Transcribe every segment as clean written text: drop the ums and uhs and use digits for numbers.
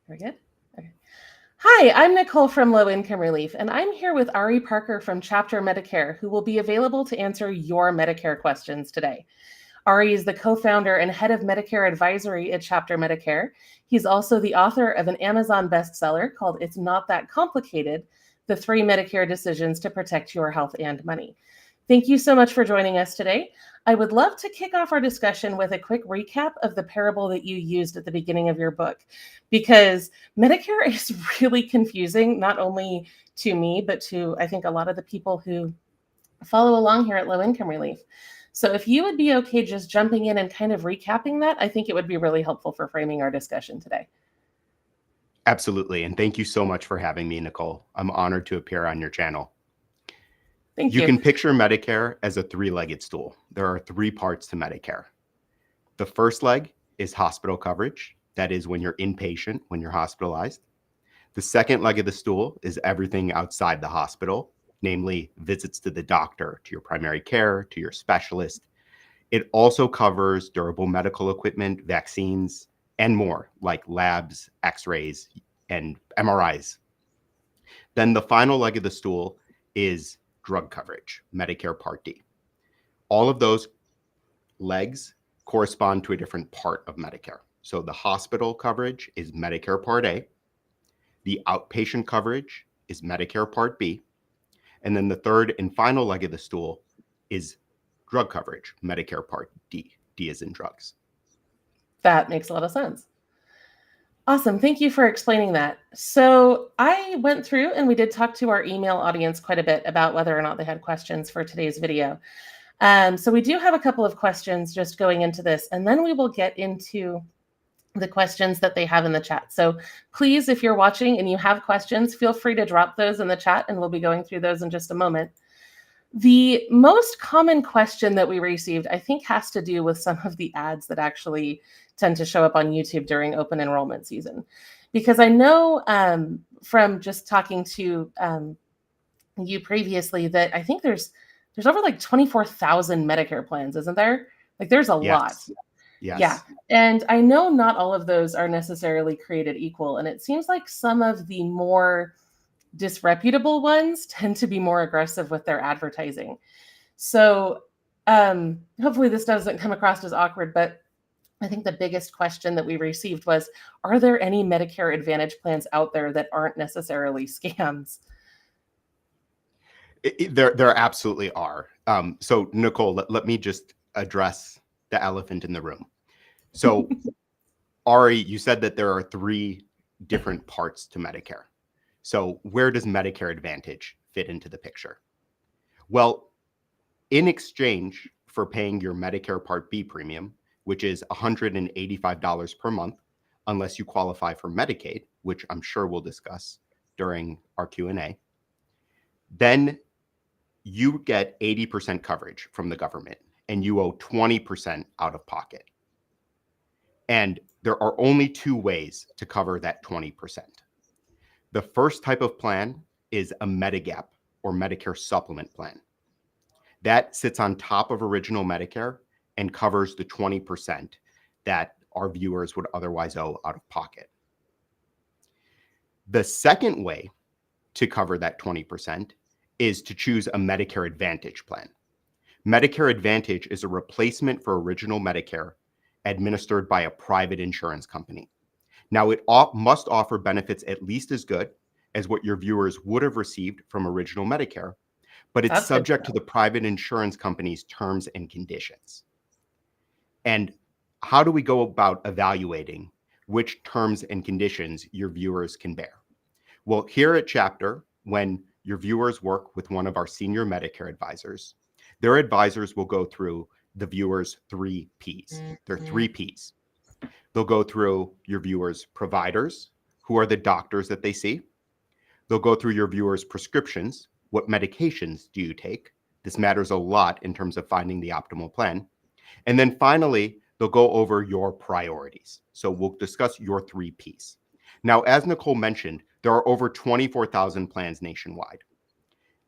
Very good. Okay. Hi, I'm Nicole from Low Income Relief, and I'm here with Ari Parker from Chapter Medicare, who will be available to answer your Medicare questions today. Ari is the co-founder and head of Medicare advisory at Chapter Medicare. He's also the author of an Amazon bestseller called It's Not That Complicated: The 3 Medicare Decisions to Protect Your Health and Money. Thank you so much for joining us today. I would love to kick off our discussion with a quick recap of the parable that you used at the beginning of your book, because Medicare is really confusing, not only to me, but to, I think, a lot of the people who follow along here at Low Income Relief. So if you would be okay just jumping in and kind of recapping that, I think it would be really helpful for framing our discussion today. Absolutely. And thank you so much for having me, Nicole. I'm honored to appear on your channel. Thank you. You can picture Medicare as a 3-legged stool. There are 3 parts to Medicare. The first leg is hospital coverage. That is when you're inpatient, when you're hospitalized. The second leg of the stool is everything outside the hospital, namely visits to the doctor, to your primary care, to your specialist. It also covers durable medical equipment, vaccines, and more, like labs, x-rays, and MRIs. Then the final leg of the stool is drug coverage, Medicare Part D. All of those legs correspond to a different part of Medicare. So the hospital coverage is Medicare Part A. The outpatient coverage is Medicare Part B. And then the third and final leg of the stool is drug coverage, Medicare Part D. D as in drugs. That makes a lot of sense. Awesome. Thank you for explaining that. So I went through and we did talk to our email audience quite a bit about whether or not they had questions for today's video. So we do have a couple of questions just going into this, and then we will get into the questions that they have in the chat. So please, if you're watching and you have questions, feel free to drop those in the chat and we'll be going through those in just a moment. The most common question that we received, I think, has to do with some of the ads that actually tend to show up on YouTube during open enrollment season. Because I know from just talking to you previously that I think there's over like 24,000 Medicare plans, isn't there? Like there's a lot. Yes. Yeah. And I know not all of those are necessarily created equal. And it seems like some of the more disreputable ones tend to be more aggressive with their advertising. So hopefully this doesn't come across as awkward, but I think the biggest question that we received was, are there any Medicare Advantage plans out there that aren't necessarily scams? There absolutely are. So Nicole, let me just address the elephant in the room. So Ari, you said that there are 3 different parts to Medicare. So where does Medicare Advantage fit into the picture? Well, in exchange for paying your Medicare Part B premium, which is $185 per month, unless you qualify for Medicaid, which I'm sure we'll discuss during our Q&A, then you get 80% coverage from the government and you owe 20% out of pocket. And there are only 2 ways to cover that 20%. The first type of plan is a Medigap or Medicare Supplement plan. That sits on top of original Medicare and covers the 20% that our viewers would otherwise owe out of pocket. The second way to cover that 20% is to choose a Medicare Advantage plan. Medicare Advantage is a replacement for original Medicare administered by a private insurance company. Now, it must offer benefits at least as good as what your viewers would have received from original Medicare, but it's subject to the private insurance company's terms and conditions. And how do we go about evaluating which terms and conditions your viewers can bear? Well, here at Chapter, when your viewers work with one of our senior Medicare advisors, their advisors will go through the viewers' 3 Ps. There are 3 Ps. They'll go through your viewers' providers, who are the doctors that they see. They'll go through your viewers' prescriptions. What medications do you take? This matters a lot in terms of finding the optimal plan. And then finally, they'll go over your priorities. So we'll discuss your 3 Ps. Now, as Nicole mentioned, there are over 24,000 plans nationwide.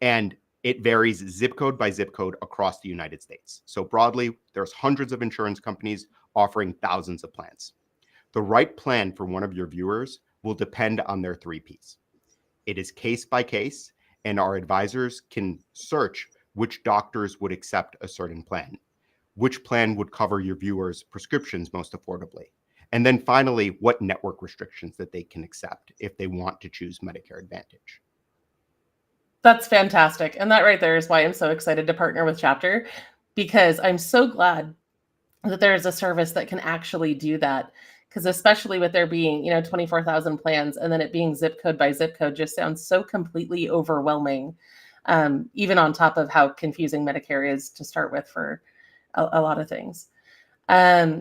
And it varies zip code by zip code across the United States. So broadly, there's hundreds of insurance companies offering thousands of plans. The right plan for one of your viewers will depend on their 3Ps. It is case by case, and our advisors can search which doctors would accept a certain plan, which plan would cover your viewers' prescriptions most affordably, and then finally, what network restrictions that they can accept if they want to choose Medicare Advantage. That's fantastic. And that right there is why I'm so excited to partner with Chapter, because I'm so glad that there is a service that can actually do that. Because especially with there being, 24,000 plans and then it being zip code by zip code just sounds so completely overwhelming, even on top of how confusing Medicare is to start with for a lot of things.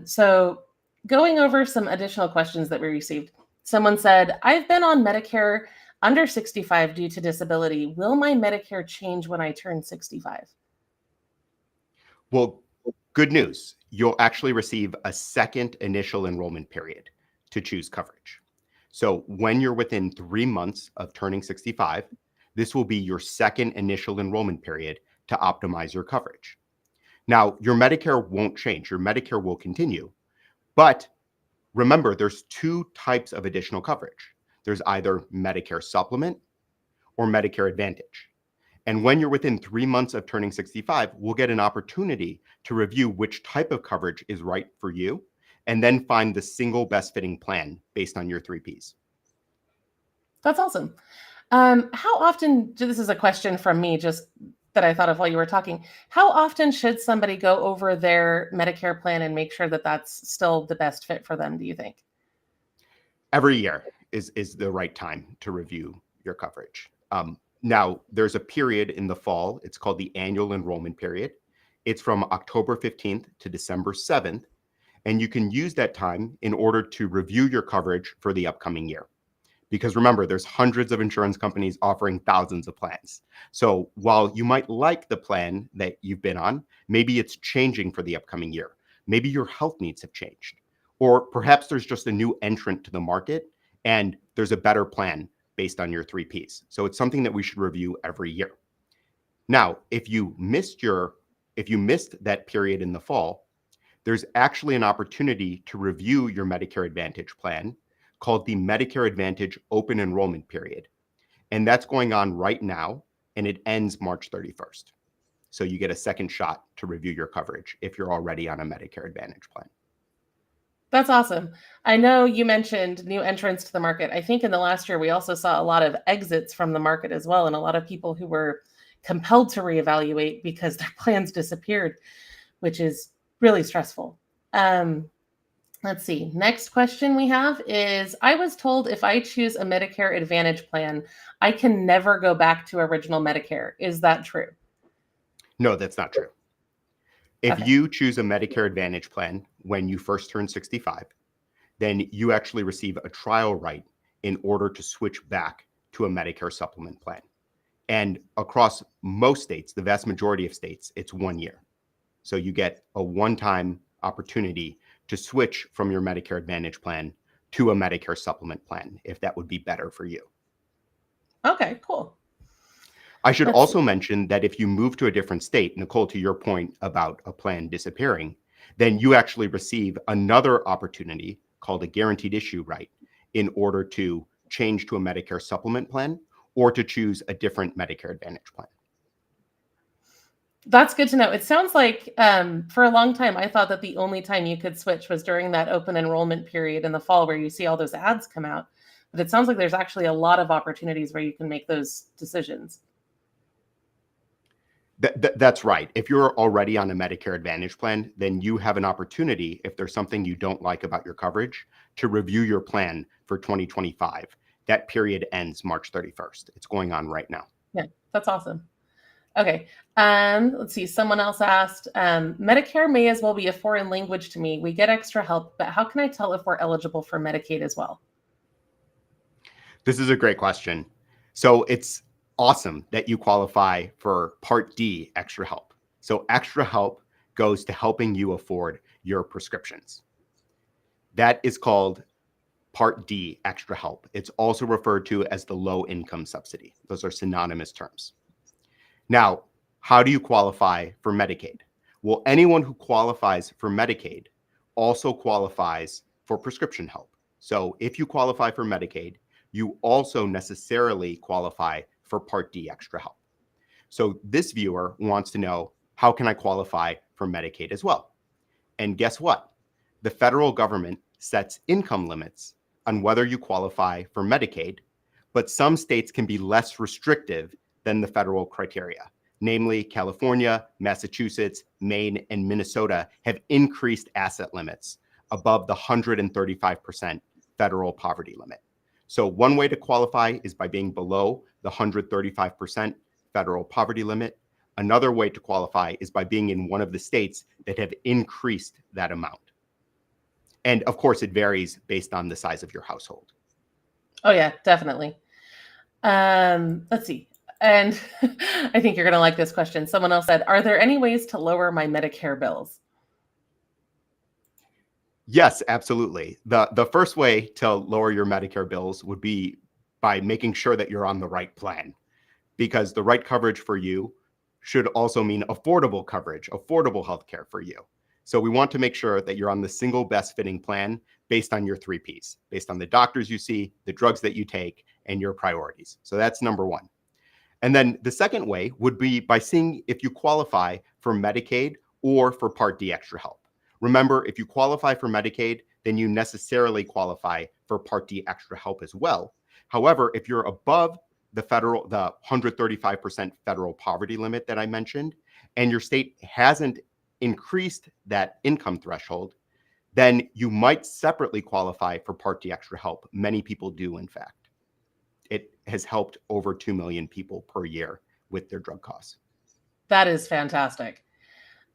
So going over some additional questions that we received. Someone said, I've been on Medicare under 65 due to disability. Will my Medicare change when I turn 65? Well, good news. You'll actually receive a second initial enrollment period to choose coverage. So when you're within 3 months of turning 65, this will be your second initial enrollment period to optimize your coverage. Now, your Medicare won't change. Your Medicare will continue. But remember, there's 2 types of additional coverage. There's either Medicare Supplement or Medicare Advantage. And when you're within 3 months of turning 65, we'll get an opportunity to review which type of coverage is right for you, and then find the single best fitting plan based on your 3Ps. That's awesome. How often, this is a question from me just that I thought of while you were talking. How often should somebody go over their Medicare plan and make sure that that's still the best fit for them, do you think? Every year is the right time to review your coverage. Now, there's a period in the fall. It's called the annual enrollment period. It's from October 15th to December 7th. And you can use that time in order to review your coverage for the upcoming year. Because remember, there's hundreds of insurance companies offering thousands of plans. So while you might like the plan that you've been on, maybe it's changing for the upcoming year. Maybe your health needs have changed. Or perhaps there's just a new entrant to the market and there's a better plan based on your 3Ps. So it's something that we should review every year. Now, if you missed that period in the fall, there's actually an opportunity to review your Medicare Advantage plan called the Medicare Advantage Open Enrollment Period. And that's going on right now, and it ends March 31st. So you get a second shot to review your coverage if you're already on a Medicare Advantage plan. That's awesome. I know you mentioned new entrants to the market. I think in the last year, we also saw a lot of exits from the market as well, and a lot of people who were compelled to reevaluate because their plans disappeared, which is really stressful. Let's see. Next question we have is, I was told if I choose a Medicare Advantage plan, I can never go back to original Medicare. Is that true? No, that's not true. If Okay. you choose a Medicare Advantage plan when you first turn 65, then you actually receive a trial right in order to switch back to a Medicare Supplement plan. And across most states, the vast majority of states, it's 1 year. So you get a one-time opportunity to switch from your Medicare Advantage plan to a Medicare Supplement plan, if that would be better for you. Okay, cool. I should also mention that if you move to a different state, Nicole, to your point about a plan disappearing, then you actually receive another opportunity called a guaranteed issue right in order to change to a Medicare Supplement plan or to choose a different Medicare Advantage plan. That's good to know. It sounds like for a long time, I thought that the only time you could switch was during that open enrollment period in the fall where you see all those ads come out. But it sounds like there's actually a lot of opportunities where you can make those decisions. That's right. If you're already on a Medicare Advantage plan, then you have an opportunity, if there's something you don't like about your coverage, to review your plan for 2025. That period ends March 31st. It's going on right now. Yeah, that's awesome. Okay. Let's see. Someone else asked, Medicare may as well be a foreign language to me. We get extra help, but how can I tell if we're eligible for Medicaid as well? This is a great question. So it's awesome that you qualify for Part D extra help. So extra help goes to helping you afford your prescriptions. That is called Part D extra help. It's also referred to as the low income subsidy. Those are synonymous terms. Now, how do you qualify for Medicaid? Well, anyone who qualifies for Medicaid also qualifies for prescription help. So if you qualify for Medicaid, you also necessarily qualify for Part D extra help. So this viewer wants to know, how can I qualify for Medicaid as well? And guess what? The federal government sets income limits on whether you qualify for Medicaid, but some states can be less restrictive than the federal criteria. Namely, California, Massachusetts, Maine, and Minnesota have increased asset limits above the 135% federal poverty limit. So one way to qualify is by being below the 135% federal poverty limit. Another way to qualify is by being in one of the states that have increased that amount. And of course, it varies based on the size of your household. Oh, yeah, definitely. Let's see. And I think you're going to like this question. Someone else said, are there any ways to lower my Medicare bills? Yes, absolutely. The first way to lower your Medicare bills would be by making sure that you're on the right plan, because the right coverage for you should also mean affordable coverage, affordable healthcare for you. So we want to make sure that you're on the single best fitting plan based on your 3 Ps, based on the doctors you see, the drugs that you take, and your priorities. So that's number one. And then the second way would be by seeing if you qualify for Medicaid or for Part D extra help. Remember, if you qualify for Medicaid, then you necessarily qualify for Part D extra help as well. However, if you're above the 135% federal poverty limit that I mentioned, and your state hasn't increased that income threshold, then you might separately qualify for Part D extra help. Many people do, in fact. It has helped over 2 million people per year with their drug costs. That is fantastic.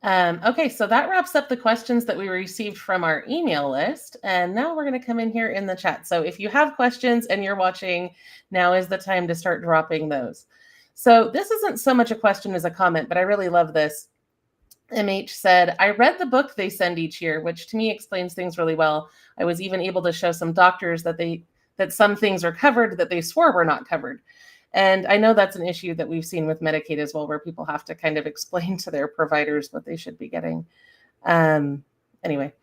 Okay, so that wraps up the questions that we received from our email list. And now we're going to come in here in the chat. So if you have questions and you're watching, now is the time to start dropping those. So this isn't so much a question as a comment, but I really love this. MH said, I read the book they send each year, which to me explains things really well. I was even able to show some doctors that some things are covered that they swore were not covered. And I know that's an issue that we've seen with Medicaid as well, where people have to kind of explain to their providers what they should be getting. Anyway,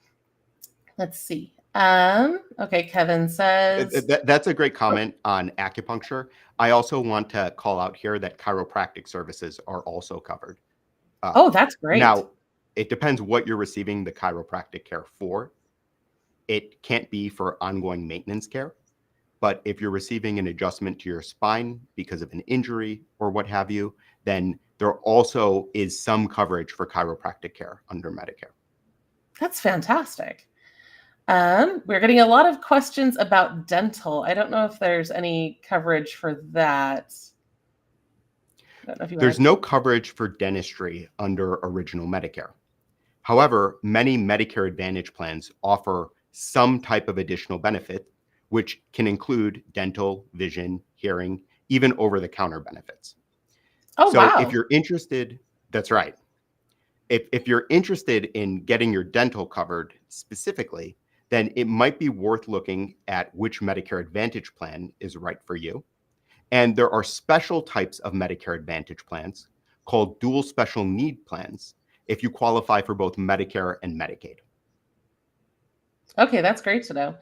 let's see. Okay, Kevin says... That's a great comment on acupuncture. I also want to call out here that chiropractic services are also covered. Oh, that's great. Now, it depends what you're receiving the chiropractic care for. It can't be for ongoing maintenance care. But if you're receiving an adjustment to your spine because of an injury or what have you, then there also is some coverage for chiropractic care under Medicare. That's fantastic. We're getting a lot of questions about dental. I don't know if there's any coverage for that. I don't know if There's no coverage for dentistry under original Medicare. However, many Medicare Advantage plans offer some type of additional benefit, which can include dental, vision, hearing, even over-the-counter benefits. Oh, so wow. If you're interested, that's right. If you're interested in getting your dental covered specifically, then it might be worth looking at which Medicare Advantage plan is right for you. And there are special types of Medicare Advantage plans called dual special need plans if you qualify for both Medicare and Medicaid. Okay, that's great to know.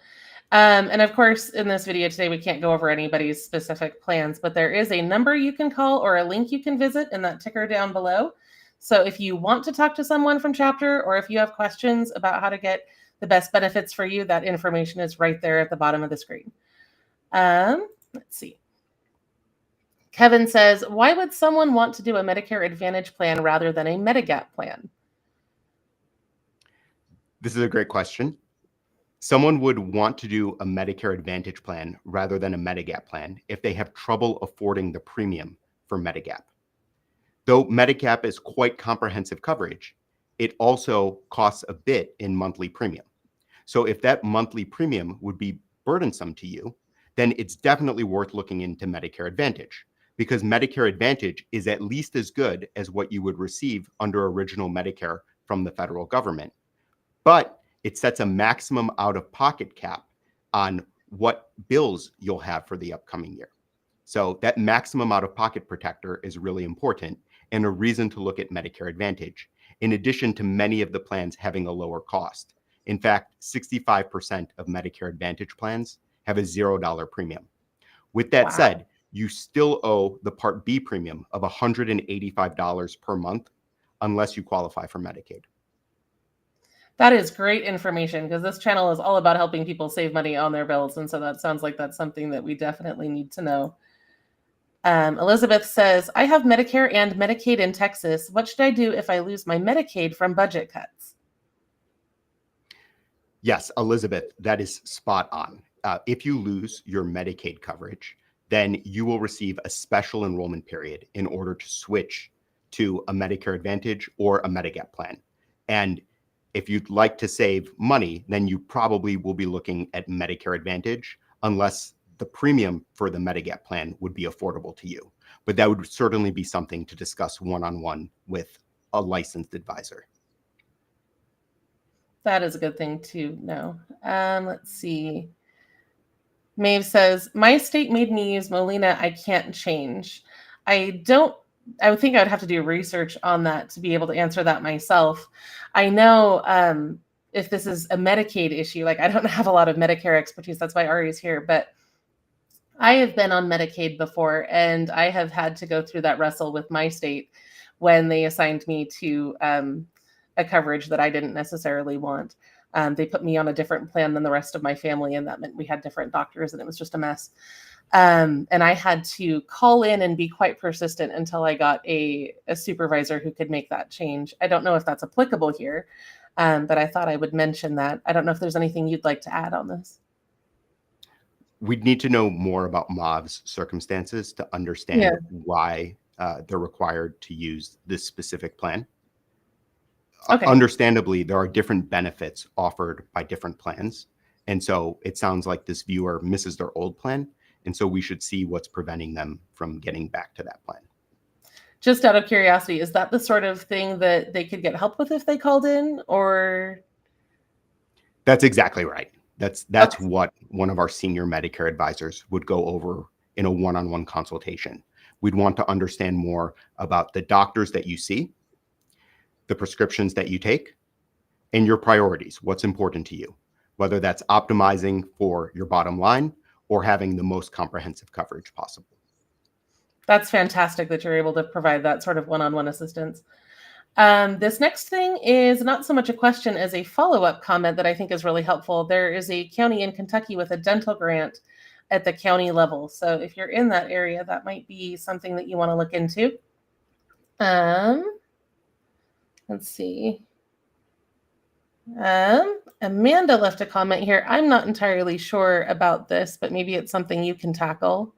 And of course, in this video today, we can't go over anybody's specific plans, but there is a number you can call or a link you can visit in that ticker down below. So if you want to talk to someone from Chapter, or if you have questions about how to get the best benefits for you, that information is right there at the bottom of the screen. Let's see. Kevin says, why would someone want to do a Medicare Advantage plan rather than a Medigap plan? This is a great question. Someone would want to do a Medicare Advantage plan rather than a Medigap plan if they have trouble affording the premium for Medigap. Though Medigap is quite comprehensive coverage, it also costs a bit in monthly premium. So if that monthly premium would be burdensome to you, then it's definitely worth looking into Medicare Advantage, because Medicare Advantage is at least as good as what you would receive under original Medicare from the federal government. But it sets a maximum out-of-pocket cap on what bills you'll have for the upcoming year. So that maximum out-of-pocket protector is really important and a reason to look at Medicare Advantage, in addition to many of the plans having a lower cost. In fact, 65% of Medicare Advantage plans have a $0 premium. With that Wow. said, you still owe the Part B premium of $185 per month unless you qualify for Medicaid. That is great information because this channel is all about helping people save money on their bills. And so that sounds like that's something that we definitely need to know. Elizabeth says, I have Medicare and Medicaid in Texas. What should I do if I lose my Medicaid from budget cuts? Yes, Elizabeth, that is spot on. If you lose your Medicaid coverage, then you will receive a special enrollment period in order to switch to a Medicare Advantage or a Medigap plan. And if you'd like to save money, then you probably will be looking at Medicare Advantage unless the premium for the Medigap plan would be affordable to you. But that would certainly be something to discuss one-on-one with a licensed advisor. That is a good thing to know. Let's see. Maeve says, my state made me use Molina. I can't change. I would think I would have to do research on that to be able to answer that myself. I know if this is a Medicaid issue, like I don't have a lot of Medicare expertise. That's why Ari's here. But I have been on Medicaid before, and I have had to go through that wrestle with my state when they assigned me to a coverage that I didn't necessarily want. They put me on a different plan than the rest of my family, and that meant we had different doctors, and it was just a mess. And I had to call in and be quite persistent until I got a supervisor who could make that change. I don't know if that's applicable here, but I thought I would mention that. I don't know if there's anything you'd like to add on this. We'd need to know more about Mav's circumstances to understand why they're required to use this specific plan. Okay. Understandably, there are different benefits offered by different plans. And so it sounds like this viewer misses their old plan. And so we should see what's preventing them from getting back to that plan. Just out of curiosity, is that the sort of thing that they could get help with if they called in, or? That's exactly right. That's okay. What one of our senior Medicare advisors would go over in a one-on-one consultation. We'd want to understand more about the doctors that you see, the prescriptions that you take, and your priorities, what's important to you, whether that's optimizing for your bottom line or having the most comprehensive coverage possible. That's fantastic that you're able to provide that sort of one-on-one assistance. This next thing is not so much a question as a follow-up comment that I think is really helpful. There is a county in Kentucky with a dental grant at the county level. So if you're in that area, that might be something that you want to look into. Let's see. Amanda left a comment here. I'm not entirely sure about this, but maybe it's something you can tackle.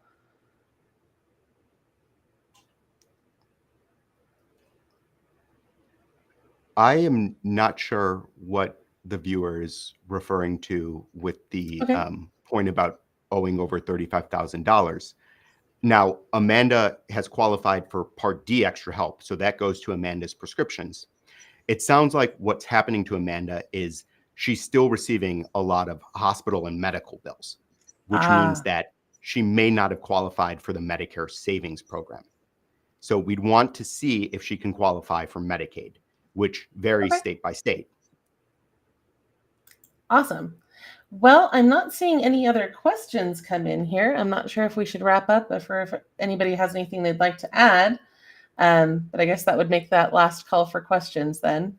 I am not sure what the viewer is referring to with the point about owing over $35,000. Now, Amanda has qualified for Part D extra help, so that goes to Amanda's prescriptions. It sounds like what's happening to Amanda is she's still receiving a lot of hospital and medical bills, which means that she may not have qualified for the Medicare Savings Program. So we'd want to see if she can qualify for Medicaid, which varies state by state. Awesome. Well, I'm not seeing any other questions come in here. I'm not sure if we should wrap up if anybody has anything they'd like to add. But I guess that would make that last call for questions then,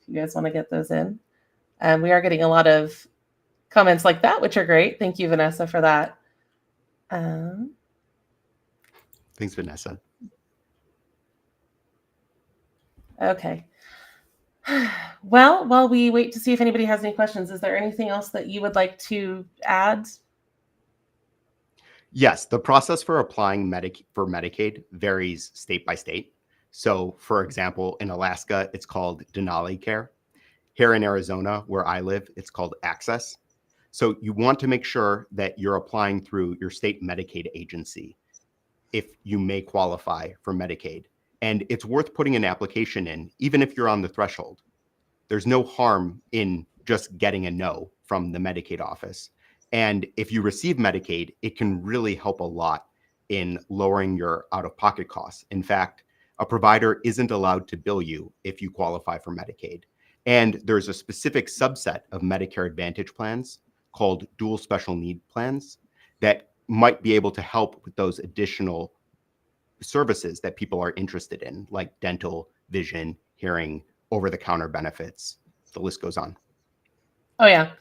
if you guys want to get those in. We are getting a lot of comments like that, which are great. Thank you, Vanessa, for that. Thanks, Vanessa. Okay. Well, while we wait to see if anybody has any questions, is there anything else that you would like to add? Yes, the process for applying for Medicaid varies state by state. So, for example, in Alaska, it's called Denali Care. Here in Arizona, where I live, it's called Access. So you want to make sure that you're applying through your state Medicaid agency if you may qualify for Medicaid. And it's worth putting an application in, even if you're on the threshold. There's no harm in just getting a no from the Medicaid office. And if you receive Medicaid, it can really help a lot in lowering your out-of-pocket costs. In fact, a provider isn't allowed to bill you if you qualify for Medicaid. And there's a specific subset of Medicare Advantage plans called dual special need plans that might be able to help with those additional services that people are interested in, like dental, vision, hearing, over-the-counter benefits. The list goes on. Oh, yeah.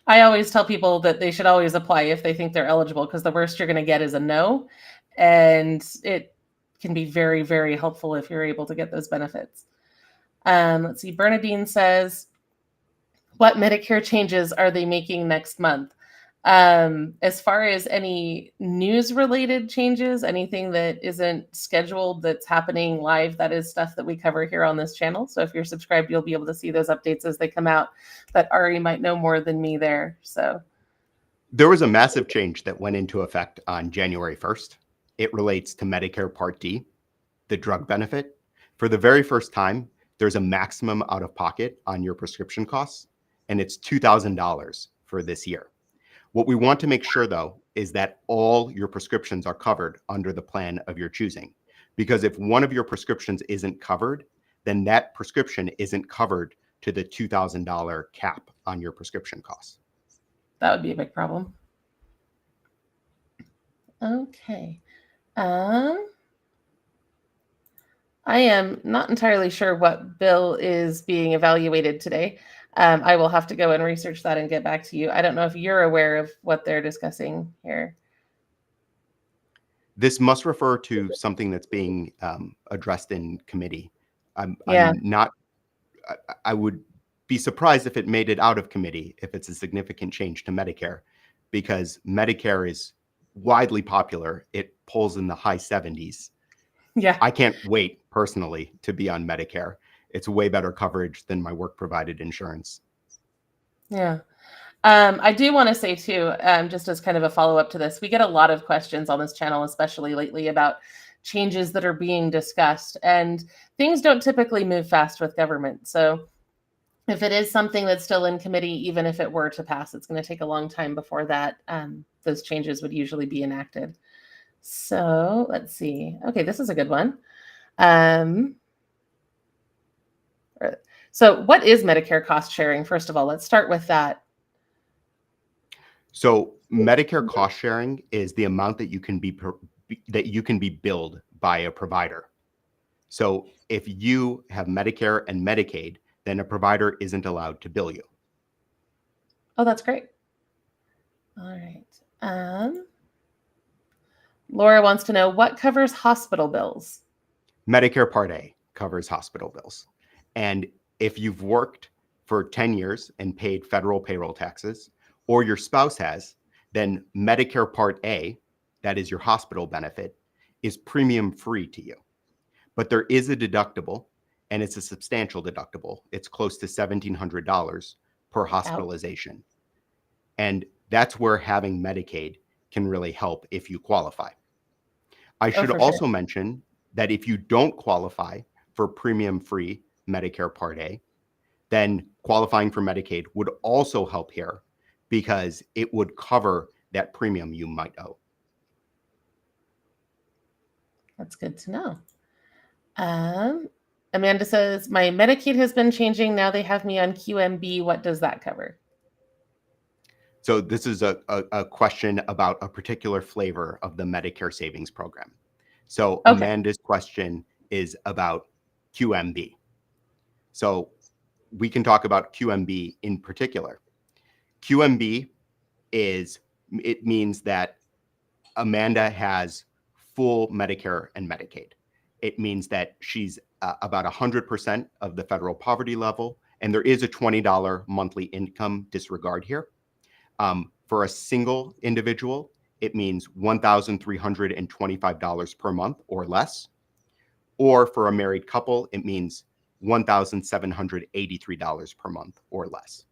I always tell people that they should always apply if they think they're eligible, because the worst you're going to get is a no. And it can be very, very helpful if you're able to get those benefits. Let's see. Bernadine says, what Medicare changes are they making next month? As far as any news related changes, anything that isn't scheduled that's happening live, that is stuff that we cover here on this channel. So if you're subscribed, you'll be able to see those updates as they come out. But Ari might know more than me there. So there was a massive change that went into effect on January 1st. It relates to Medicare Part D, the drug benefit. For the very first time, there's a maximum out of pocket on your prescription costs, and it's $2,000 for this year. What we want to make sure, though, is that all your prescriptions are covered under the plan of your choosing. Because if one of your prescriptions isn't covered, then that prescription isn't covered to the $2,000 cap on your prescription costs. that would be a big problem. Okay. I am not entirely sure what bill is being evaluated today. I will have to go and research that and get back to you. I don't know if you're aware of what they're discussing here. This must refer to something that's being addressed in committee. Yeah. I would be surprised if it made it out of committee if it's a significant change to Medicare, because Medicare is widely popular. It polls in the high 70s. Yeah. I can't wait personally to be on Medicare. It's way better coverage than my work provided insurance. Yeah. I do want to say too, just as kind of a follow-up to this, we get a lot of questions on this channel, especially lately, about changes that are being discussed, and things don't typically move fast with government. So if it is something that's still in committee, even if it were to pass, it's going to take a long time before that those changes would usually be enacted. So let's see. Okay, this is a good one. So what is Medicare cost sharing? First of all, let's start with that. So Medicare cost sharing is the amount that you can be billed by a provider. So if you have Medicare and Medicaid, then a provider isn't allowed to bill you. Oh, that's great. All right. Laura wants to know, what covers hospital bills? Medicare Part A covers hospital bills. And if you've worked for 10 years and paid federal payroll taxes, or your spouse has, then Medicare Part A, that is your hospital benefit, is premium free to you. But there is a deductible, and it's a substantial deductible. It's close to $1,700 per hospitalization. And that's where having Medicaid can really help if you qualify. I should also mention that if you don't qualify for premium-free Medicare Part A, then qualifying for Medicaid would also help here, because it would cover that premium you might owe. That's good to know. Amanda says, my Medicaid has been changing. Now they have me on QMB. What does that cover? So this is a question about a particular flavor of the Medicare Savings Program. So Amanda's question is about QMB. So we can talk about QMB in particular. QMB means that Amanda has full Medicare and Medicaid. It means that she's about 100% of the federal poverty level, and there is a $20 monthly income disregard here. For a single individual, it means $1,325 per month or less. Or for a married couple, it means $1,783 per month or less.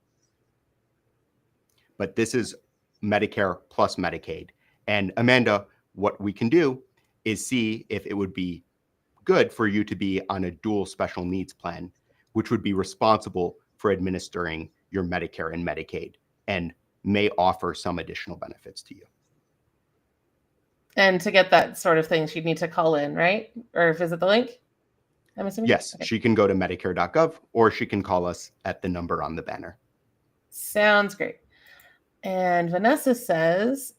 But this is Medicare plus Medicaid. And Amanda, what we can do is see if it would be good for you to be on a dual special needs plan, which would be responsible for administering your Medicare and Medicaid and may offer some additional benefits to you. And to get that sort of thing, she'd need to call in, right? Or visit the link? I'm assuming? Yes, Okay. she can go to medicare.gov or she can call us at the number on the banner. Sounds great. And Vanessa says,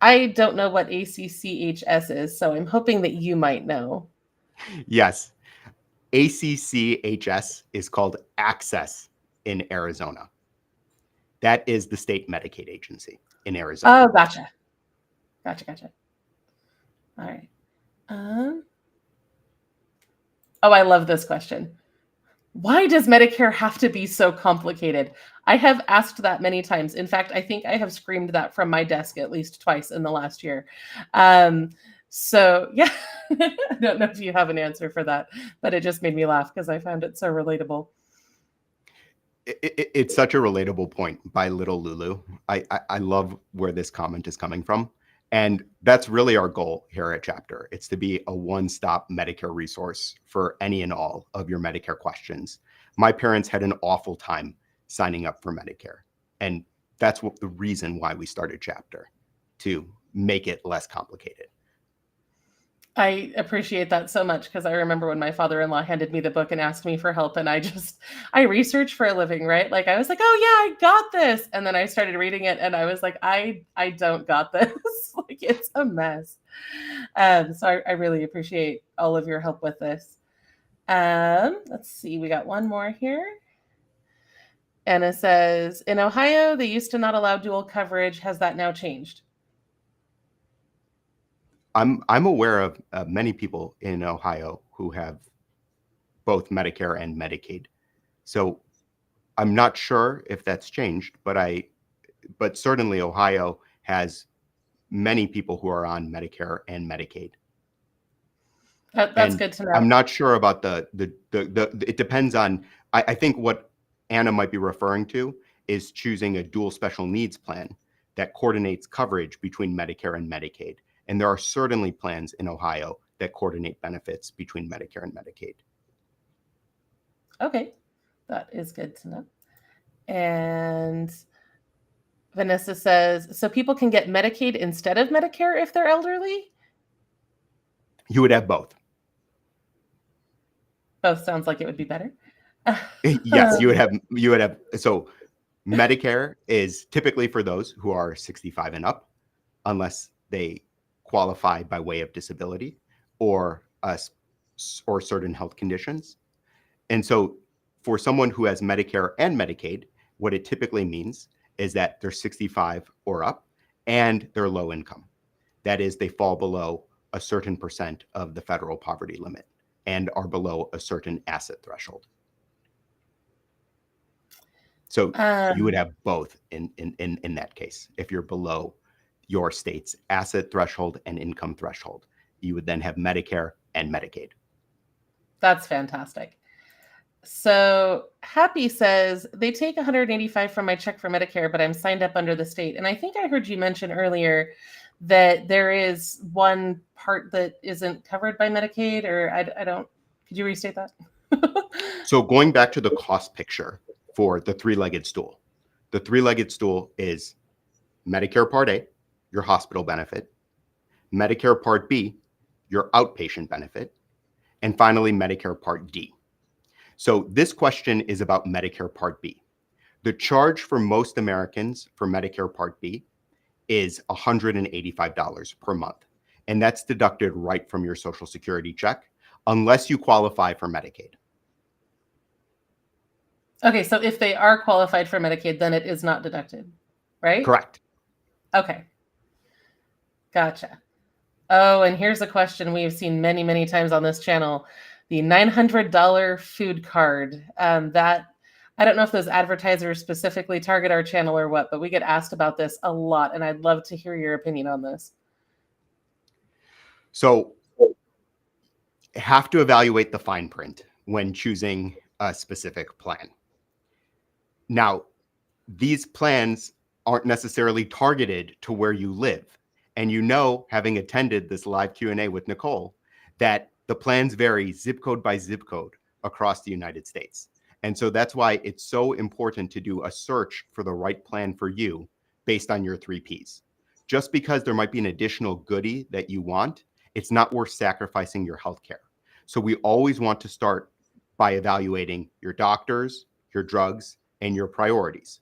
I don't know what ACCHS is, so I'm hoping that you might know. Yes, ACCHS is called Access in Arizona. That is the state Medicaid agency in Arizona. Oh, gotcha. Gotcha. All right. Oh, I love this question. Why does Medicare have to be so complicated? I have asked that many times. In fact, I think I have screamed that from my desk at least twice in the last year. So yeah, I don't know if you have an answer for that, but it just made me laugh because I found it so relatable. It's such a relatable point by Little Lulu. I love where this comment is coming from. And that's really our goal here at Chapter. It's to be a one-stop Medicare resource for any and all of your Medicare questions. My parents had an awful time signing up for Medicare. And that's what the reason why we started Chapter, to make it less complicated. I appreciate that so much because I remember when my father-in-law handed me the book and asked me for help, and I research for a living, right? Like I was like, oh yeah, I got this. And then I started reading it and I was like, I don't got this. Like it's a mess. So I really appreciate all of your help with this. Let's see, we got one more here. Anna says, in Ohio, they used to not allow dual coverage. Has that now changed? I'm aware of many people in Ohio who have both Medicare and Medicaid. So I'm not sure if that's changed, but certainly Ohio has many people who are on Medicare and Medicaid. That's And good to know. I'm not sure about it depends on, I think what Anna might be referring to is choosing a dual special needs plan that coordinates coverage between Medicare and Medicaid. And there are certainly plans in Ohio that coordinate benefits between Medicare and Medicaid. Okay, that is good to know. And Vanessa says, so people can get Medicaid instead of Medicare if they're elderly? You would have both. Both sounds like it would be better. Yes, you would have. So Medicare is typically for those who are 65 and up, unless they qualify by way of disability or certain health conditions. And so for someone who has Medicare and Medicaid, what it typically means is that they're 65 or up and they're low income. That is, they fall below a certain percent of the federal poverty limit and are below a certain asset threshold. So you would have both in that case. If you're below your state's asset threshold and income threshold, you would then have Medicare and Medicaid. That's fantastic. So Happy says, they take $185 from my check for Medicare, but I'm signed up under the state. And I think I heard you mention earlier that there is one part that isn't covered by Medicaid, or I don't, could you restate that? So going back to the cost picture for the three-legged stool, the three-legged stool is Medicare Part A, your hospital benefit, Medicare Part B, your outpatient benefit, and finally Medicare Part D. So this question is about Medicare Part B. The charge for most Americans for Medicare Part B is $185 per month. And that's deducted right from your Social Security check, unless you qualify for Medicaid. Okay, so if they are qualified for Medicaid, then it is not deducted, right? Correct. Okay. Gotcha. Oh, and here's a question we have seen many, many times on this channel. The $900 food card. That I don't know if those advertisers specifically target our channel or what, but we get asked about this a lot, and I'd love to hear your opinion on this. So have to evaluate the fine print when choosing a specific plan. Now, these plans aren't necessarily targeted to where you live. And you know, having attended this live Q&A with Nicole, that the plans vary zip code by zip code across the United States. And so that's why it's so important to do a search for the right plan for you based on your 3 Ps. Just because there might be an additional goodie that you want, it's not worth sacrificing your healthcare. So we always want to start by evaluating your doctors, your drugs, and your priorities.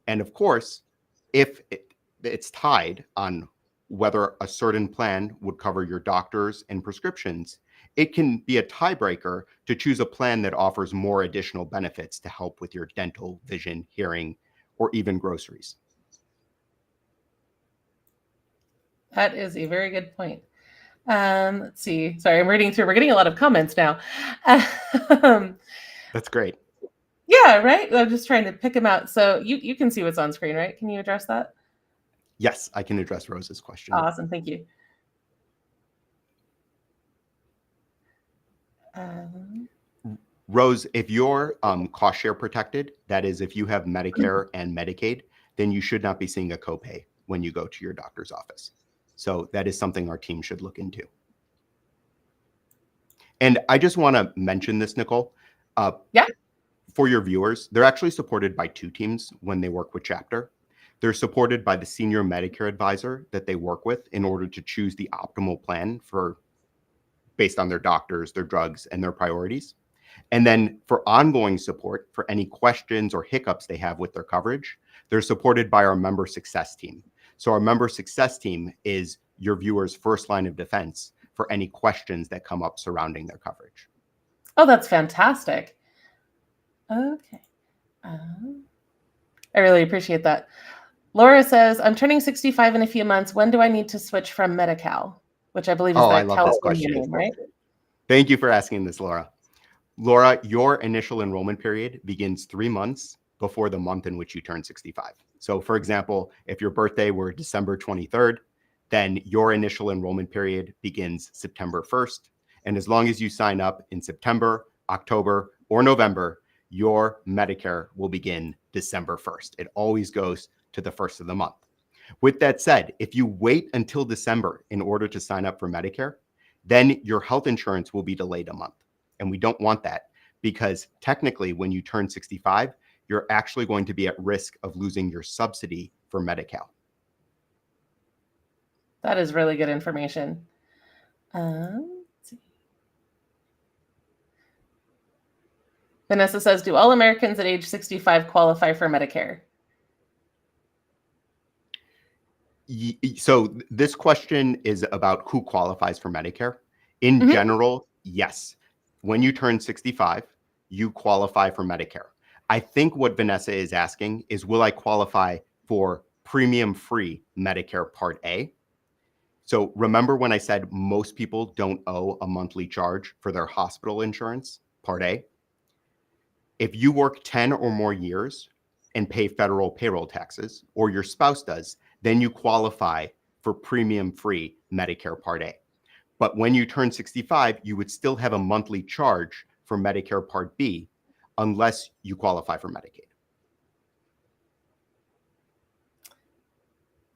And of course, if it's tied on whether a certain plan would cover your doctors and prescriptions, it can be a tiebreaker to choose a plan that offers more additional benefits to help with your dental, vision, hearing, or even groceries. That is a very good point. Let's see. Sorry, I'm reading through. We're getting a lot of comments now. That's great. Yeah, right? I'm just trying to pick them out. So you can see what's on screen, right? Can you address that? Yes, I can address Rose's question. Awesome. Thank you. Rose, if you're cost share protected, that is, if you have Medicare and Medicaid, then you should not be seeing a copay when you go to your doctor's office. So that is something our team should look into. And I just want to mention this, Nicole. Yeah. For your viewers, they're actually supported by two teams when they work with Chapter. They're supported by the senior Medicare advisor that they work with in order to choose the optimal plan based on their doctors, their drugs, and their priorities. And then for ongoing support for any questions or hiccups they have with their coverage, they're supported by our member success team. So our member success team is your viewers' first line of defense for any questions that come up surrounding their coverage. Oh, that's fantastic. Okay. I really appreciate that. Laura says, I'm turning 65 in a few months. When do I need to switch from Medi-Cal? Which I believe is the California name, right? Thank you for asking this, Laura. Laura, your initial enrollment period begins 3 months before the month in which you turn 65. So for example, if your birthday were December 23rd, then your initial enrollment period begins September 1st. And as long as you sign up in September, October, or November, your Medicare will begin December 1st. It always goes to the first of the month. With that said, if you wait until December in order to sign up for Medicare, then your health insurance will be delayed a month. And we don't want that because technically when you turn 65, you're actually going to be at risk of losing your subsidy for Medi-Cal. That is really good information. Vanessa says, do all Americans at age 65 qualify for Medicare? So this question is about who qualifies for Medicare. In general, yes. When you turn 65, you qualify for Medicare. I think what Vanessa is asking is, will I qualify for premium-free Medicare Part A? So remember when I said most people don't owe a monthly charge for their hospital insurance, Part A? If you work 10 or more years and pay federal payroll taxes, or your spouse does, then you qualify for premium-free Medicare Part A. But when you turn 65, you would still have a monthly charge for Medicare Part B unless you qualify for Medicaid.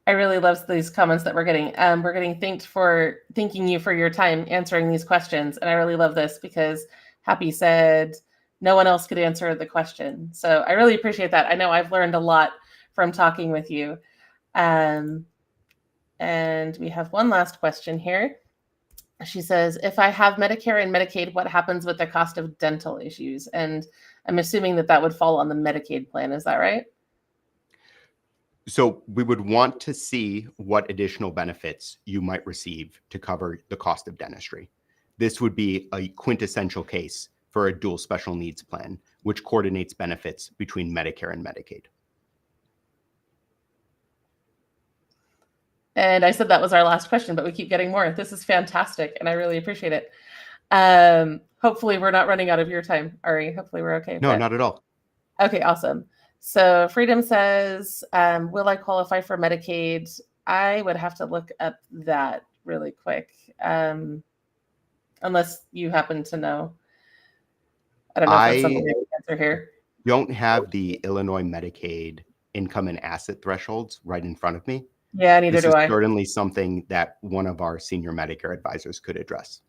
I really love these comments that we're getting. We're getting thanking you for your time answering these questions. And I really love this because Happy said no one else could answer the question. So I really appreciate that. I know I've learned a lot from talking with you. And we have one last question here. She says, if I have Medicare and Medicaid, what happens with the cost of dental issues? And I'm assuming that would fall on the Medicaid plan. Is that right? So we would want to see what additional benefits you might receive to cover the cost of dentistry. This would be a quintessential case for a dual special needs plan, which coordinates benefits between Medicare and Medicaid. And I said that was our last question, but we keep getting more. This is fantastic, and I really appreciate it. Hopefully we're not running out of your time, Ari. Hopefully we're okay. No, not at all. Okay, awesome. So Freedom says, will I qualify for Medicaid? I would have to look up that really quick, unless you happen to know. I don't know if that's something we can answer here. Don't have the Illinois Medicaid income and asset thresholds right in front of me. Yeah, neither do I. This is certainly something that one of our senior Medicare advisors could address.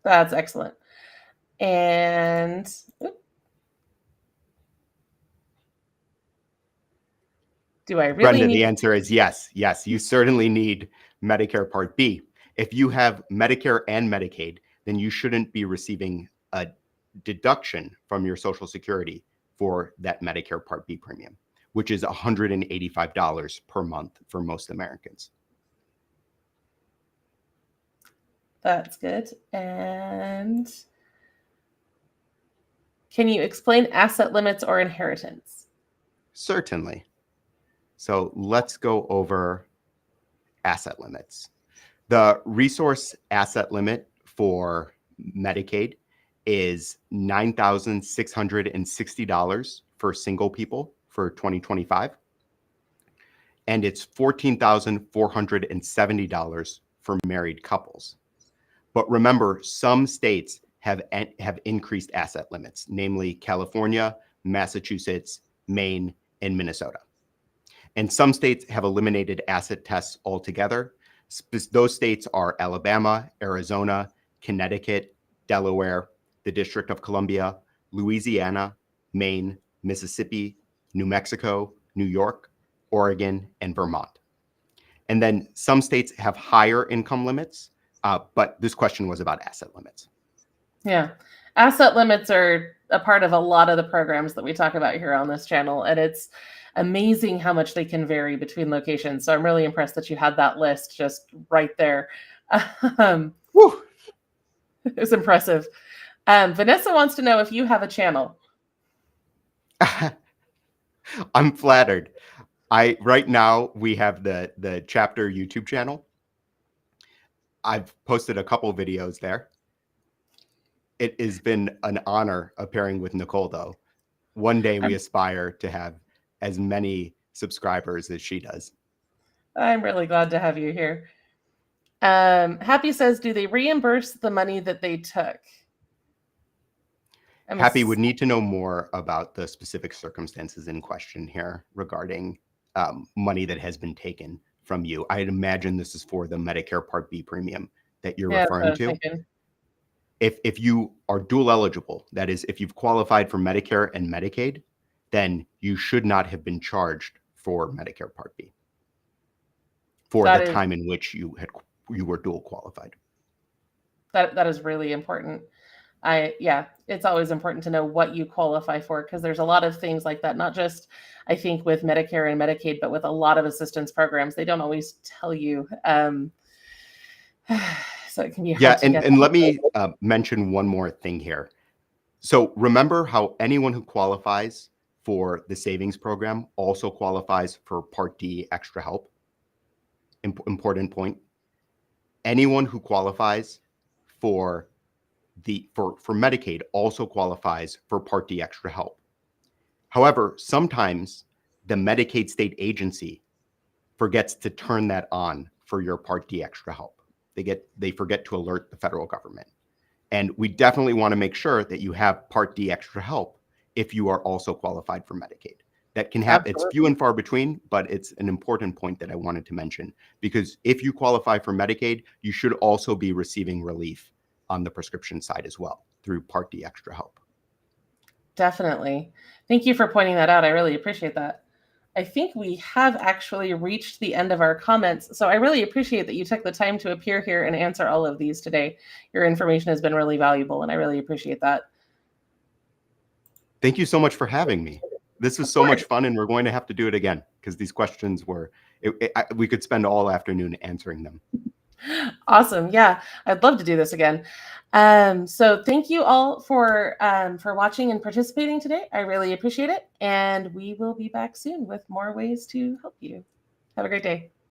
That's excellent. And do I really Brenda, the answer is yes. Yes, you certainly need Medicare Part B. If you have Medicare and Medicaid, then you shouldn't be receiving a deduction from your Social Security for that Medicare Part B premium, which is $185 per month for most Americans. That's good. And can you explain asset limits or inheritance? Certainly. So let's go over asset limits. The resource asset limit for Medicaid is $9,660 for single people for 2025. And it's $14,470 for married couples. But remember, some states have increased asset limits, namely California, Massachusetts, Maine, and Minnesota. And some states have eliminated asset tests altogether. Those states are Alabama, Arizona, Connecticut, Delaware, the District of Columbia, Louisiana, Maine, Mississippi, New Mexico, New York, Oregon, and Vermont. And then some states have higher income limits, but this question was about asset limits. Yeah. Asset limits are a part of a lot of the programs that we talk about here on this channel, and it's amazing how much they can vary between locations. So I'm really impressed that you had that list just right there. It was impressive. Vanessa wants to know if you have a channel. I'm flattered. Right now we have the chapter YouTube channel. I've posted a couple videos there. It has been an honor appearing with Nicole, though. One day we aspire to have as many subscribers as she does. I'm really glad to have you here. Happy says, do they reimburse the money that they took? Happy would need to know more about the specific circumstances in question here regarding money that has been taken from you. I'd imagine this is for the Medicare Part B premium that you're referring to. If you are dual eligible, that is, if you've qualified for Medicare and Medicaid, then you should not have been charged for Medicare Part B for the time in which you were dual qualified. That is really important. It's always important to know what you qualify for, because there's a lot of things like that, not just, I think, with Medicare and Medicaid, but with a lot of assistance programs. They don't always tell you. So it can be hard to get. And let me mention one more thing here. So remember how anyone who qualifies for the savings program also qualifies for Part D extra help. Important point. Anyone who qualifies for Medicaid also qualifies for Part D extra help. However, sometimes the Medicaid state agency forgets to turn that on for your Part D extra help. They forget to alert the federal government. And we definitely want to make sure that you have Part D extra help if you are also qualified for Medicaid. That can happen. It's few and far between, but it's an important point that I wanted to mention, because if you qualify for Medicaid, you should also be receiving relief on the prescription side as well through Part D extra help. Definitely. Thank you for pointing that out. I really appreciate that. I think we have actually reached the end of our comments. So I really appreciate that you took the time to appear here and answer all of these today. Your information has been really valuable, and I really appreciate that. Thank you so much for having me. This was so much fun, and we're going to have to do it again, because these questions we could spend all afternoon answering them. Awesome. Yeah, I'd love to do this again. So thank you all for watching and participating today. I really appreciate it. And we will be back soon with more ways to help you. Have a great day.